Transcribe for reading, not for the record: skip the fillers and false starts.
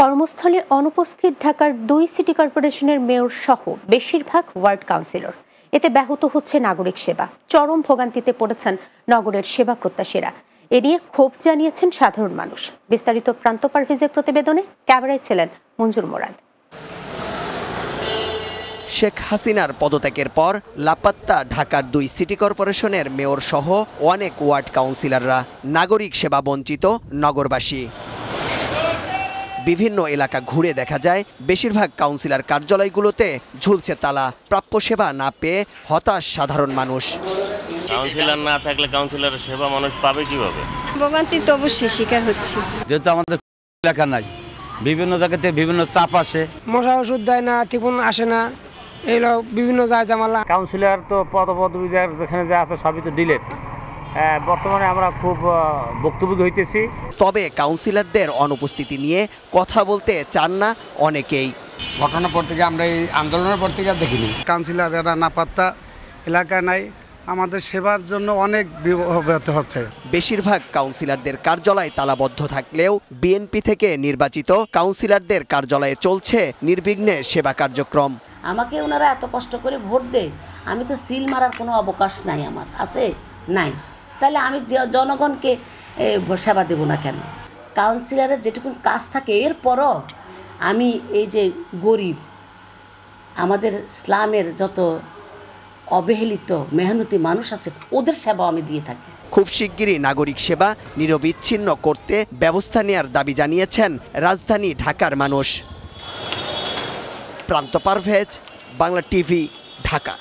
কর্মস্থলে অনুপস্থিত ঢাকার ২ সিটি কর্পোরেশনের মেয়র সহ বেশিরভাগ ওয়ার্ড কাউন্সিলর। এতে ব্যাহত হচ্ছে নাগরিক সেবা। চরম ভোগান্তিতে পড়েছেন নগরের সেবা প্রত্যাশীরা। এ নিয়ে ক্ষোভ জানিয়েছেন সাধারণ মানুষ। বিস্তারিত প্রান্ত পারভেজের প্রতিবেদনে ক্যামেরায় ছিলেন মঞ্জুর মোরাদ। শেখ হাসিনার পদত্যাগের পর লাপাত্তা ঢাকার ২ সিটি কর্পোরেশনের মেয়র সহ অনেক ওয়ার্ড কাউন্সিলররা। নাগরিক সেবা বঞ্চিত নগরবাসী। বিভিন্ন এলাকা ঘুরে দেখা যায় বেশিরভাগ কাউন্সিলর কার্যালয়গুলোতে ঝুলছে তালা। প্রাপ্য সেবা না পেয়ে হতাশ সাধারণ মানুষ। কাউন্সিলর না থাকলে কাউন্সিলরের সেবা মানুষ পাবে কিভাবে? ভোগান্তি তো অবশ্যই শিকার হচ্ছে, যেহেতু আমাদের এলাকা নাই, বিভিন্ন জায়গাতে বিভিন্ন চাপ আসে, মশা ওষুধ দেয় না, ঠিকুন আসে না, এইগুলো বিভিন্ন যায় জামালা। কাউন্সিলর তো পদপদবি যেখানে যা আছে সবই তো ডিলেট। বর্তমানে আমরা খুব ভুক্তভোগী হইতেছি। তবে কাউন্সিলরদের অনুপস্থিতি নিয়ে কথা বলতে চান না অনেকেই। ঘটনার পর থেকে আমরা এই আন্দোলনের পর থেকে দেখিনি। কাউন্সিলররা না পাত্তা এলাকা নাই, আমাদের সেবার জন্য অনেক বিব্রত হচ্ছে। বেশিরভাগ কাউন্সিলরদের কার্যালয় তালাবদ্ধ থাকলেও বিএনপি থেকে নির্বাচিত কাউন্সিলরদের কার্যালয়ে চলছে নির্বিঘ্নে সেবা কার্যক্রম। আমাকে ওনারা এত কষ্ট করে ভোট দেয়, আমি তো সিল মারার কোনো অবকাশ নাই, আমার আছে নাই, তাহলে আমি জনগণকে সেবা দেব না কেন? কাউন্সিলরের যেটুকু কাজ থাকে এরপরও আমি এই যে গরিব আমাদের ইসলামের যত অবহেলিত মেহনতি মানুষ আছে ওদের সেবা আমি দিয়ে থাকি। খুব শিগগিরই নাগরিক সেবা নিরবিচ্ছিন্ন করতে ব্যবস্থা নেওয়ার দাবি জানিয়েছেন রাজধানী ঢাকার মানুষ। প্রান্ত পারভেজ, বাংলা টিভি, ঢাকা।